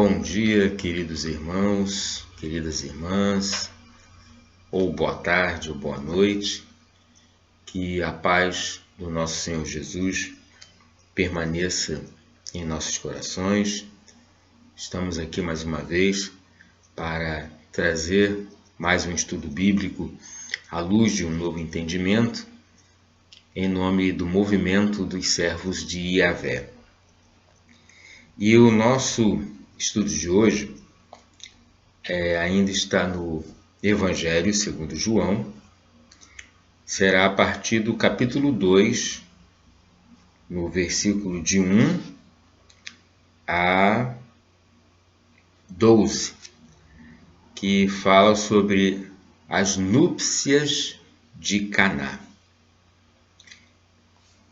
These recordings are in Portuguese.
Bom dia, queridos irmãos, queridas irmãs, ou boa tarde ou boa noite. Que a paz do nosso Senhor Jesus permaneça em nossos corações. Estamos aqui mais uma vez para trazer mais um estudo bíblico à luz de um novo entendimento, em nome do movimento dos servos de Yahvé. E o nosso estudo de hoje ainda está no Evangelho segundo João. Será a partir do capítulo 2, no versículo de 1 a 12, que fala sobre as núpcias de Caná.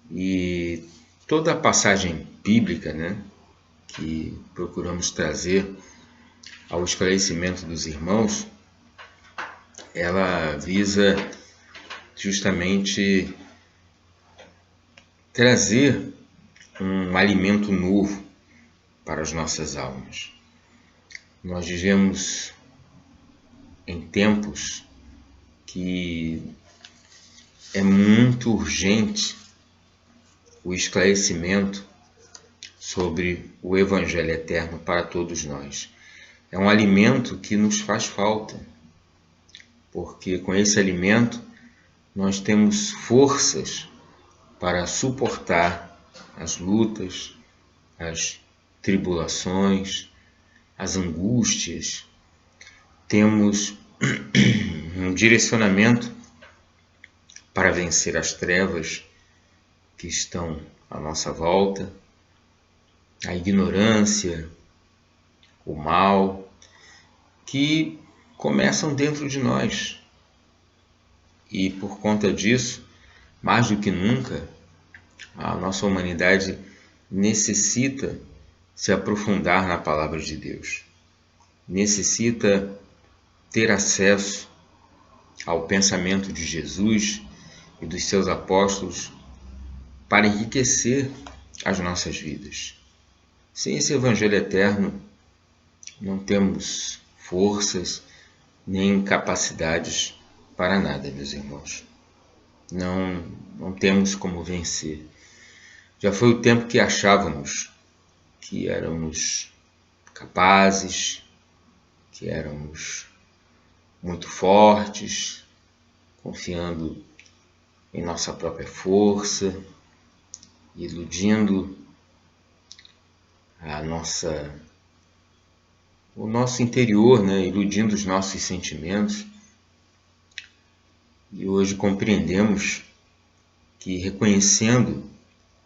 E toda a passagem bíblica, que procuramos trazer ao esclarecimento dos irmãos, ela visa justamente trazer um alimento novo para as nossas almas. Nós vivemos em tempos que é muito urgente o esclarecimento sobre o Evangelho eterno para todos nós. É um alimento que nos faz falta, porque com esse alimento nós temos forças para suportar as lutas, as tribulações, as angústias. Temos um direcionamento para vencer as trevas que estão à nossa volta, a ignorância, o mal, que começam dentro de nós. E por conta disso, mais do que nunca, a nossa humanidade necessita se aprofundar na palavra de Deus. Necessita ter acesso ao pensamento de Jesus e dos seus apóstolos para enriquecer as nossas vidas. Sem esse Evangelho eterno, não temos forças nem capacidades para nada, meus irmãos. Não temos como vencer. Já foi o tempo que achávamos que éramos capazes, que éramos muito fortes, confiando em nossa própria força, iludindo o nosso interior, iludindo os nossos sentimentos. E hoje compreendemos que, reconhecendo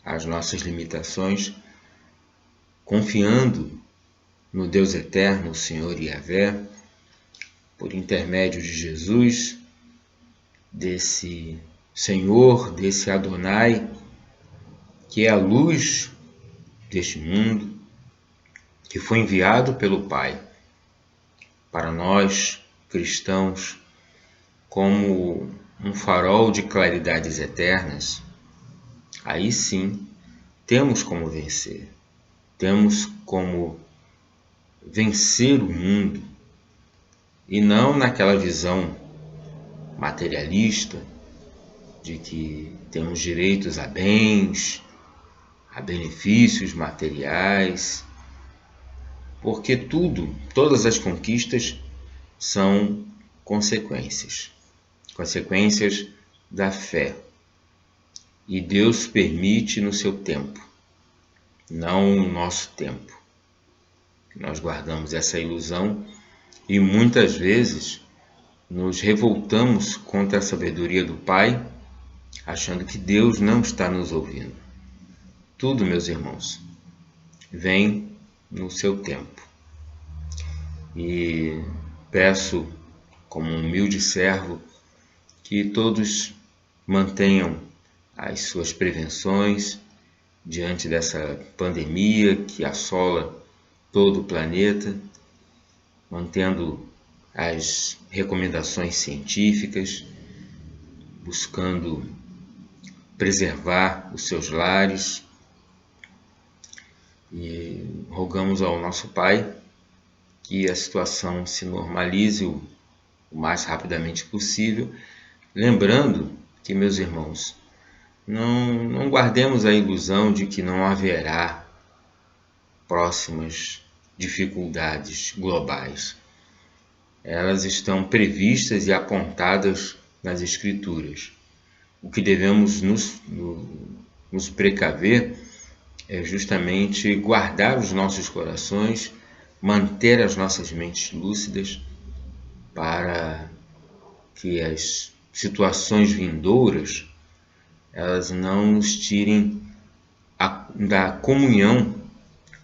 as nossas limitações, confiando no Deus eterno, o Senhor Yahvé, por intermédio de Jesus, desse Senhor, desse Adonai, que é a luz deste mundo, que foi enviado pelo Pai para nós, cristãos, como um farol de claridades eternas. Aí sim, temos como vencer. Temos como vencer o mundo, e não naquela visão materialista de que temos direitos a bens, a benefícios materiais, porque todas as conquistas são consequências da fé. E Deus permite no seu tempo, não no nosso tempo. Nós guardamos essa ilusão e muitas vezes nos revoltamos contra a sabedoria do Pai, achando que Deus não está nos ouvindo. Tudo, meus irmãos, vem no seu tempo. E peço, como um humilde servo, que todos mantenham as suas prevenções diante dessa pandemia que assola todo o planeta, mantendo as recomendações científicas, buscando preservar os seus lares, e rogamos ao nosso Pai que a situação se normalize o mais rapidamente possível, lembrando que, meus irmãos, não guardemos a ilusão de que não haverá próximas dificuldades globais. Elas estão previstas e apontadas nas Escrituras. O que devemos nos precaver é justamente guardar os nossos corações, manter as nossas mentes lúcidas para que as situações vindouras elas não nos tirem da comunhão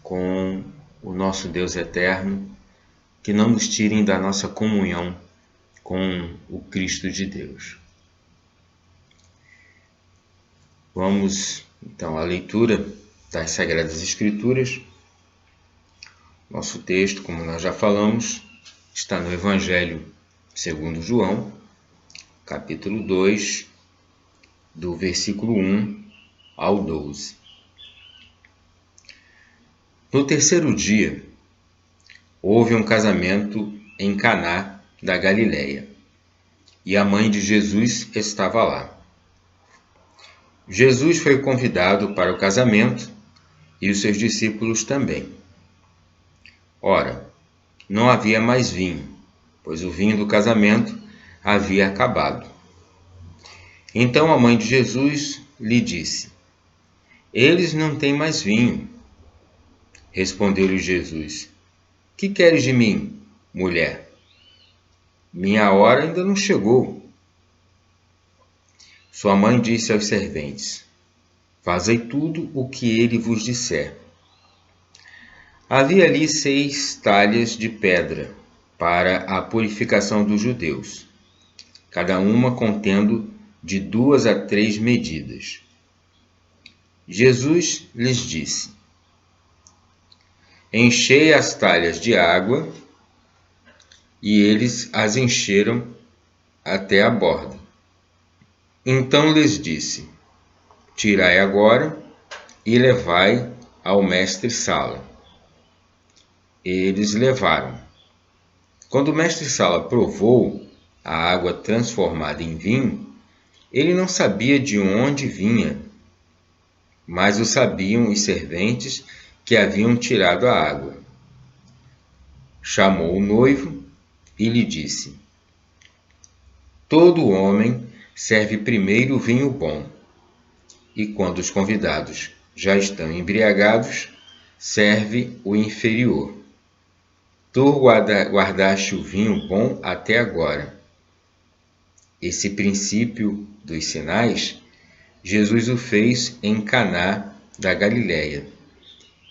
com o nosso Deus eterno, que não nos tirem da nossa comunhão com o Cristo de Deus. Vamos então à leitura das Sagradas Escrituras. Nosso texto, como nós já falamos, está no Evangelho segundo João, capítulo 2, do versículo 1 ao 12. No terceiro dia, houve um casamento em Caná da Galileia, e a mãe de Jesus estava lá. Jesus foi convidado para o casamento e os seus discípulos também. Ora, não havia mais vinho, pois o vinho do casamento havia acabado. Então a mãe de Jesus lhe disse: Eles não têm mais vinho. Respondeu-lhe Jesus: Que queres de mim, mulher? Minha hora ainda não chegou. Sua mãe disse aos serventes: Fazei tudo o que ele vos disser. Havia ali 6 talhas de pedra para a purificação dos judeus, cada uma contendo de 2 a 3 medidas. Jesus lhes disse: Enchei as talhas de água, e eles as encheram até a borda. Então lhes disse: Tirai agora e levai ao mestre-sala. Eles levaram. Quando o mestre-sala provou a água transformada em vinho, ele não sabia de onde vinha, mas o sabiam os serventes que haviam tirado a água. Chamou o noivo e lhe disse: Todo homem serve primeiro o vinho bom, e quando os convidados já estão embriagados, serve o inferior. Tu guardaste o vinho bom até agora. Esse princípio dos sinais, Jesus o fez em Caná da Galileia,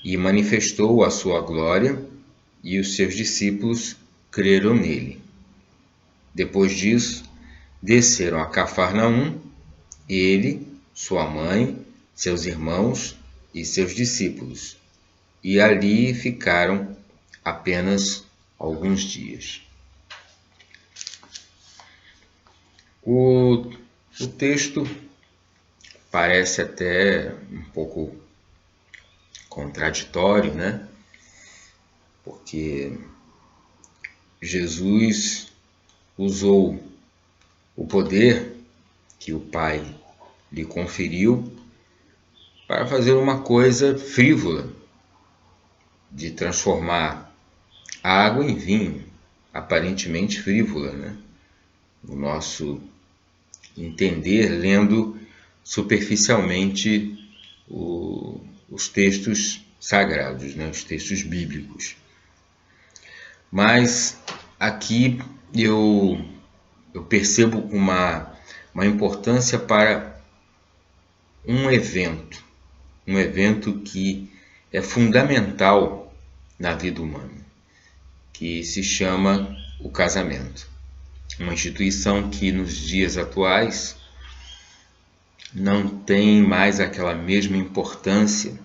e manifestou a sua glória, e os seus discípulos creram nele. Depois disso, desceram a Cafarnaum, ele, sua mãe, seus irmãos e seus discípulos, e ali ficaram apenas alguns dias. O texto parece até um pouco contraditório, né? Porque Jesus usou o poder que o Pai lhe conferiu para fazer uma coisa frívola, de transformar a água em vinho, aparentemente frívola, né? No nosso entender, lendo superficialmente os textos sagrados, né? Os textos bíblicos. Mas aqui eu percebo uma importância para um evento que é fundamental na vida humana, que se chama o casamento. Uma instituição que nos dias atuais não tem mais aquela mesma importância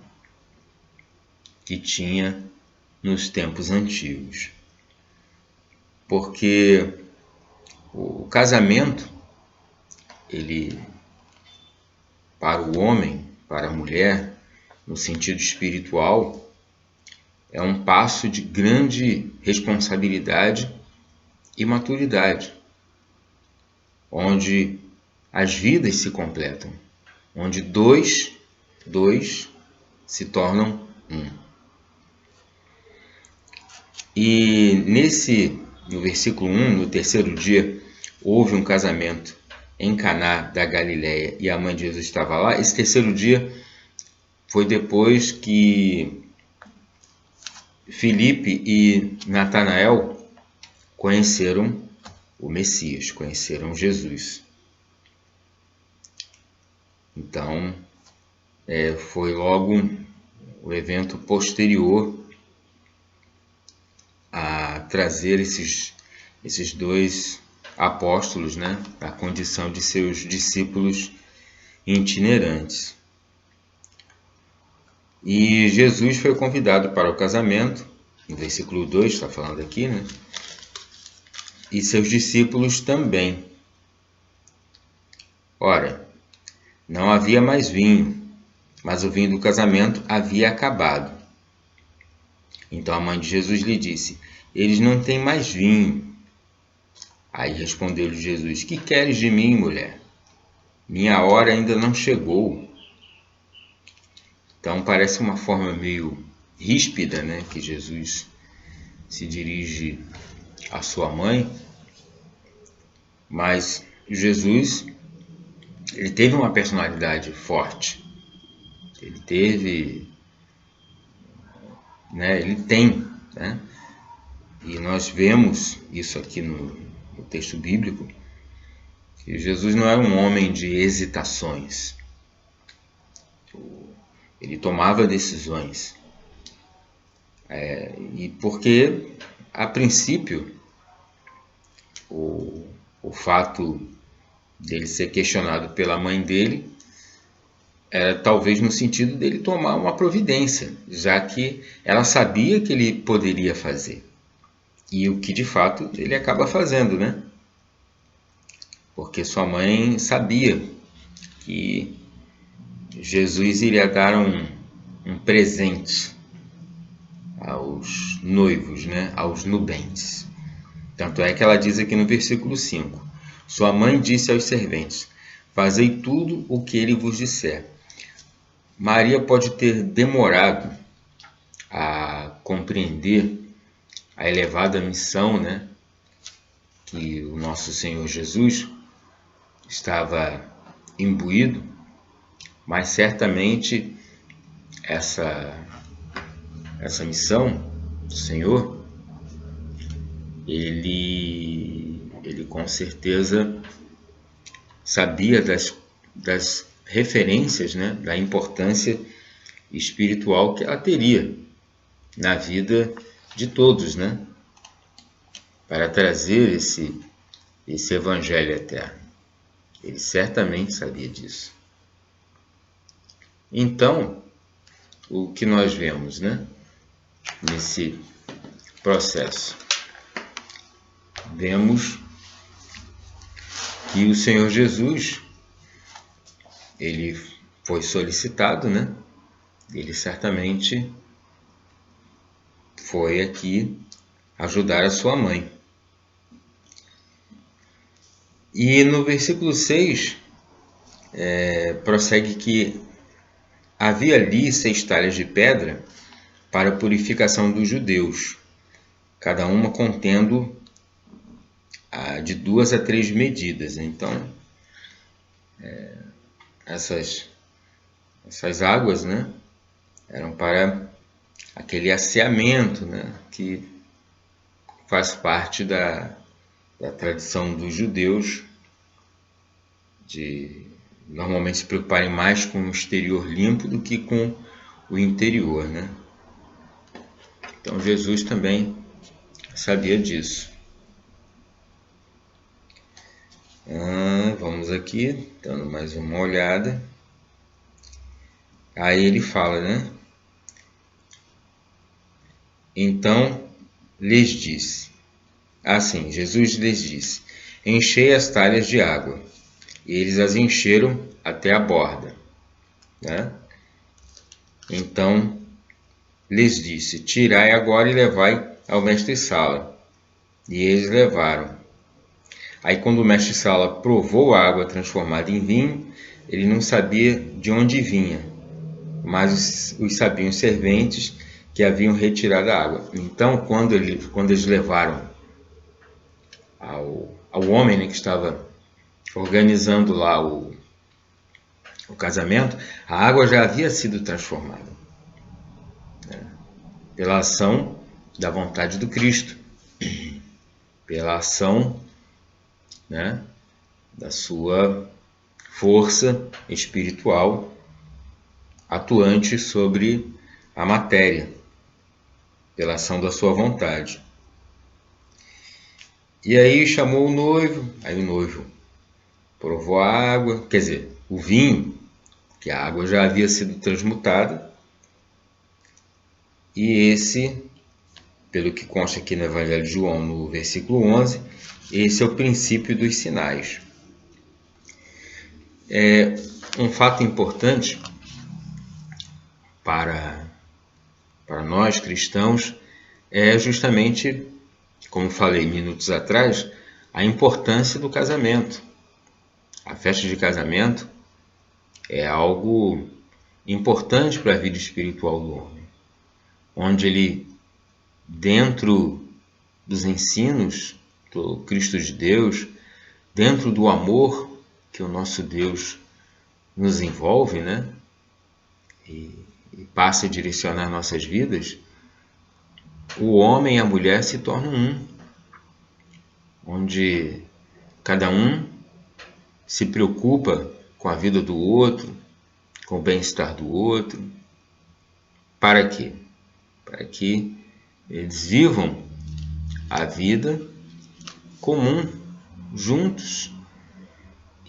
que tinha nos tempos antigos. Porque o casamento, ele, para o homem, para a mulher, no sentido espiritual, é um passo de grande responsabilidade e maturidade, onde as vidas se completam, onde dois se tornam um. E no versículo 1, no terceiro dia, houve um casamento em Caná da Galileia e a mãe de Jesus estava lá. Esse terceiro dia foi depois que Filipe e Natanael conheceram o Messias, conheceram Jesus. Então, foi logo o evento posterior a trazer esses dois apóstolos, né, à condição de seus discípulos itinerantes. E Jesus foi convidado para o casamento, no versículo 2 está falando aqui, né? E seus discípulos também. Ora, não havia mais vinho, mas o vinho do casamento havia acabado. Então a mãe de Jesus lhe disse: eles não têm mais vinho. Aí respondeu-lhe Jesus: que queres de mim, mulher? Minha hora ainda não chegou. Então parece uma forma meio ríspida, né, que Jesus se dirige à sua mãe, mas Jesus, ele teve uma personalidade forte. Ele tem, né? E nós vemos isso aqui no texto bíblico, que Jesus não era um homem de hesitações. Ele tomava decisões. E porque, a princípio, o fato dele ser questionado pela mãe dele era talvez no sentido dele tomar uma providência, já que ela sabia que ele poderia fazer. E o que de fato ele acaba fazendo, né? Porque sua mãe sabia que Jesus iria dar um presente aos noivos, né? Aos nubentes. Tanto é que ela diz aqui no versículo 5: sua mãe disse aos serventes: fazei tudo o que ele vos disser. Maria pode ter demorado a compreender a elevada missão, né, que o nosso Senhor Jesus estava imbuído, mas certamente essa missão do Senhor, ele com certeza sabia das referências, né, da importância espiritual que ela teria na vida de todos, né, para trazer esse evangelho eterno. Ele certamente sabia disso. Então, o que nós vemos, né, nesse processo? Vemos que o Senhor Jesus, ele foi solicitado, né? Ele certamente foi aqui ajudar a sua mãe. E no versículo 6, prossegue que havia ali 6 talhas de pedra para a purificação dos judeus, cada uma contendo de 2 a 3 medidas. Então, essas águas, né, eram para aquele asseamento, né, que faz parte da tradição dos judeus de normalmente se preocuparem mais com o exterior limpo do que com o interior, né? Então Jesus também sabia disso. Vamos aqui, dando mais uma olhada. Aí ele fala, né? Então lhes disse, Jesus lhes disse: enchei as talhas de água. E eles as encheram até a borda, né? Então lhes disse: tirai agora e levai ao mestre-sala. E eles levaram. Aí quando o mestre-sala provou a água transformada em vinho, ele não sabia de onde vinha, mas os sabiam os serventes que haviam retirado a água. Então, quando eles levaram ao homem, né, que estava organizando lá o casamento, a água já havia sido transformada, né, pela ação da vontade do Cristo, pela ação, né, da sua força espiritual atuante sobre a matéria, pela ação da sua vontade. E aí chamou o noivo, aí o noivo provou a água, quer dizer, o vinho, que a água já havia sido transmutada, e esse, pelo que consta aqui no Evangelho de João, no versículo 11, esse é o princípio dos sinais. Um fato importante para nós cristãos é justamente, como falei minutos atrás, a importância do casamento. A festa de casamento é algo importante para a vida espiritual do homem, onde ele, dentro dos ensinos do Cristo de Deus, dentro do amor que o nosso Deus nos envolve, né, e passa a direcionar nossas vidas, o homem e a mulher se tornam um, onde cada um se preocupa com a vida do outro, com o bem-estar do outro. Para quê? Para que eles vivam a vida comum, juntos,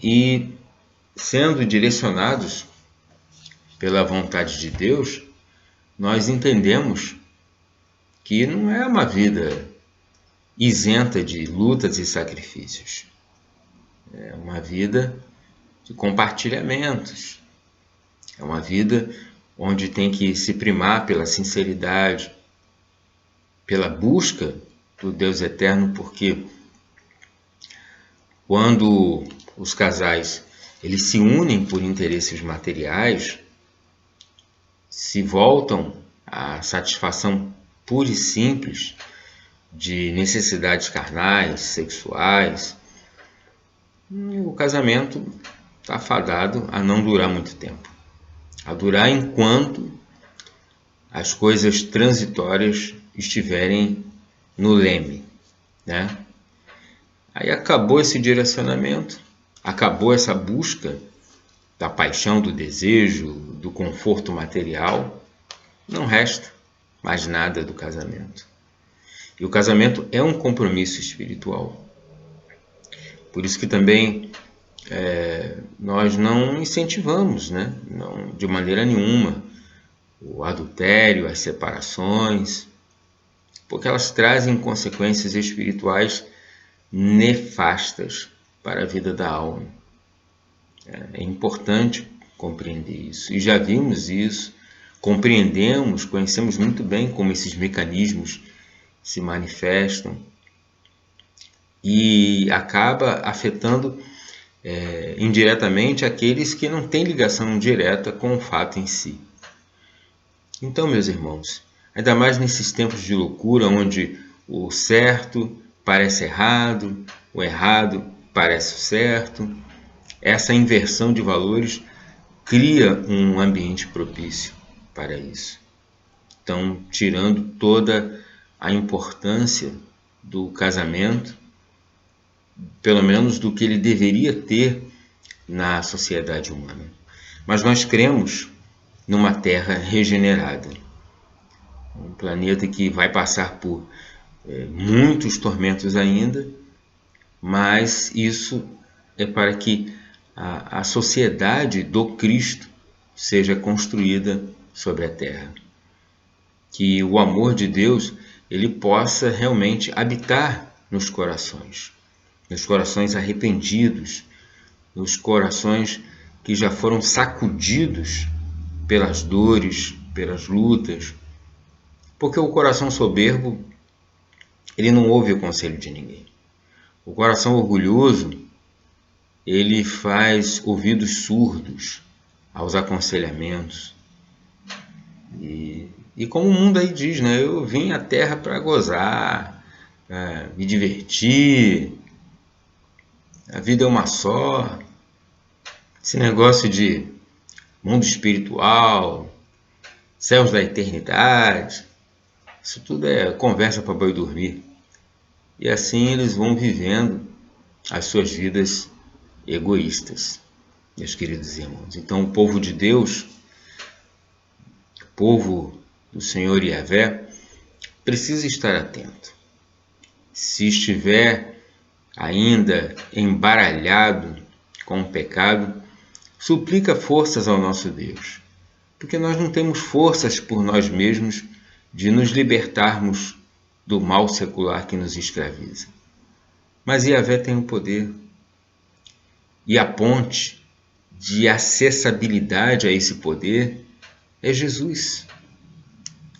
e sendo direcionados pela vontade de Deus, nós entendemos que não é uma vida isenta de lutas e sacrifícios. É uma vida de compartilhamentos. É uma vida onde tem que se primar pela sinceridade, pela busca do Deus eterno, porque quando os casais eles se unem por interesses materiais, se voltam à satisfação pura e simples de necessidades carnais, sexuais, o casamento está fadado a não durar muito tempo, a durar enquanto as coisas transitórias estiverem no leme, né? Aí acabou esse direcionamento, acabou essa busca da paixão, do desejo, do conforto material, não resta mais nada do casamento. E o casamento é um compromisso espiritual. Por isso que também nós não incentivamos, né? Não, de maneira nenhuma, o adultério, as separações, porque elas trazem consequências espirituais nefastas para a vida da alma. É importante compreender isso. E já vimos isso, compreendemos, conhecemos muito bem como esses mecanismos se manifestam e acaba afetando indiretamente aqueles que não têm ligação direta com o fato em si. Então, meus irmãos, ainda mais nesses tempos de loucura, onde o certo parece errado, o errado parece certo, essa inversão de valores cria um ambiente propício para isso. Então, tirando toda a importância do casamento, pelo menos do que ele deveria ter na sociedade humana. Mas nós cremos numa terra regenerada, um planeta que vai passar por muitos tormentos ainda, mas isso é para que a sociedade do Cristo seja construída sobre a terra. Que o amor de Deus ele possa realmente habitar nos corações arrependidos, nos corações que já foram sacudidos pelas dores, pelas lutas, Porque o coração soberbo, ele não ouve o conselho de ninguém. O coração orgulhoso, ele faz ouvidos surdos aos aconselhamentos. E como o mundo aí diz, né? Eu vim à Terra para gozar, pra me divertir, a vida é uma só. Esse negócio de mundo espiritual, céus da eternidade, isso tudo é conversa para boi dormir. E assim eles vão vivendo as suas vidas egoístas, meus queridos irmãos. Então o povo de Deus, o povo do Senhor Yahvé, precisa estar atento. Se estiver ainda embaralhado com o pecado, suplica forças ao nosso Deus, porque nós não temos forças por nós mesmos de nos libertarmos do mal secular que nos escraviza. Mas Yahvé tem o poder. E a ponte de acessibilidade a esse poder é Jesus.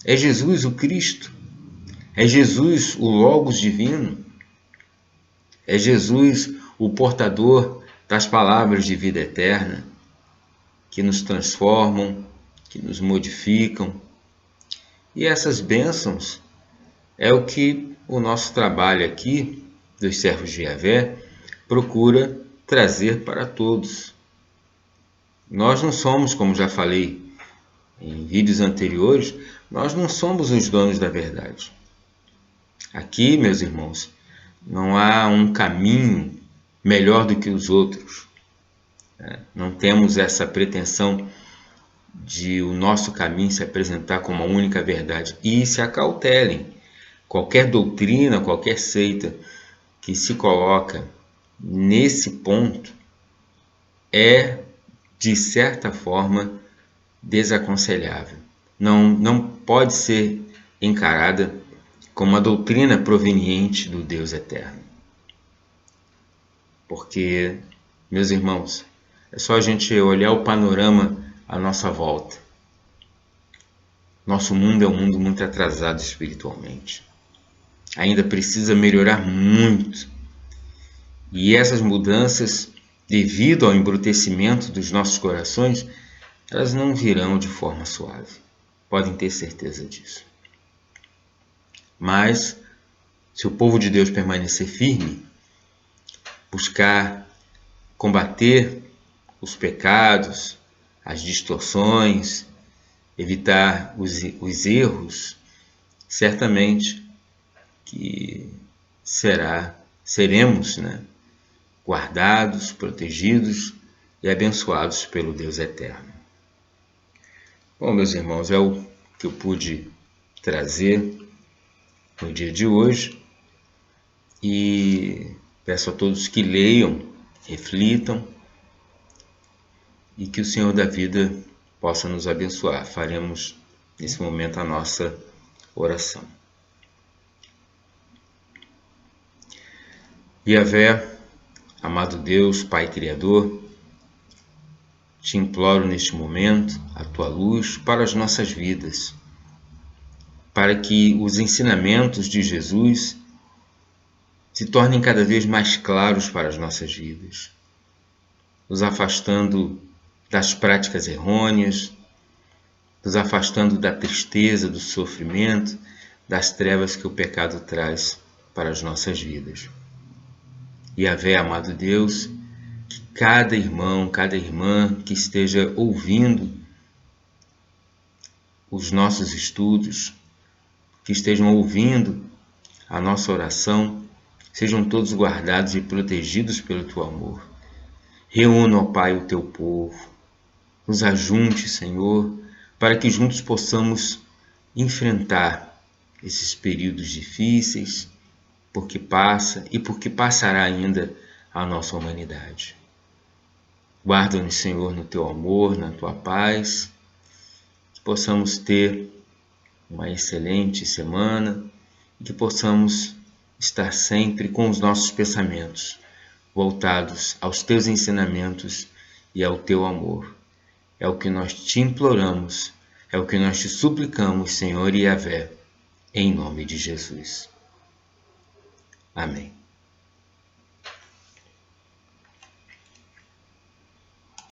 É Jesus o Cristo. É Jesus o Logos divino. É Jesus o portador das palavras de vida eterna, que nos transformam, que nos modificam. E essas bênçãos é o que o nosso trabalho aqui, dos servos de Yahvé, procura trazer para todos. Nós não somos, como já falei em vídeos anteriores, nós não somos os donos da verdade. Aqui, meus irmãos, não há um caminho melhor do que os outros. Não temos essa pretensão de o nosso caminho se apresentar como a única verdade. E se acautelem. Qualquer doutrina, qualquer seita que se coloca nesse ponto é, de certa forma, desaconselhável. Não pode ser encarada como uma doutrina proveniente do Deus eterno. Porque, meus irmãos, é só a gente olhar o panorama à nossa volta. Nosso mundo é um mundo muito atrasado espiritualmente. Ainda precisa melhorar muito. E essas mudanças, devido ao embrutecimento dos nossos corações, elas não virão de forma suave. Podem ter certeza disso. Mas, se o povo de Deus permanecer firme, buscar combater os pecados, as distorções, evitar os erros, certamente que seremos, guardados, protegidos e abençoados pelo Deus eterno. Bom, meus irmãos, é o que eu pude trazer no dia de hoje e peço a todos que leiam, reflitam e que o Senhor da vida possa nos abençoar. Faremos nesse momento a nossa oração. Yahvé, amado Deus, Pai Criador, te imploro neste momento a tua luz para as nossas vidas, para que os ensinamentos de Jesus se tornem cada vez mais claros para as nossas vidas, nos afastando das práticas errôneas, nos afastando da tristeza, do sofrimento, das trevas que o pecado traz para as nossas vidas. Yahvé, amado Deus, que cada irmão, cada irmã que esteja ouvindo os nossos estudos, que estejam ouvindo a nossa oração, sejam todos guardados e protegidos pelo teu amor. Reúna, ó Pai, o teu povo. Nos ajunte, Senhor, para que juntos possamos enfrentar esses períodos difíceis, porque passa e porque passará ainda a nossa humanidade. Guarda-nos, Senhor, no teu amor, na tua paz, que possamos ter uma excelente semana e que possamos estar sempre com os nossos pensamentos voltados aos teus ensinamentos e ao teu amor. É o que nós te imploramos, é o que nós te suplicamos, Senhor Yahvé, em nome de Jesus. Amém.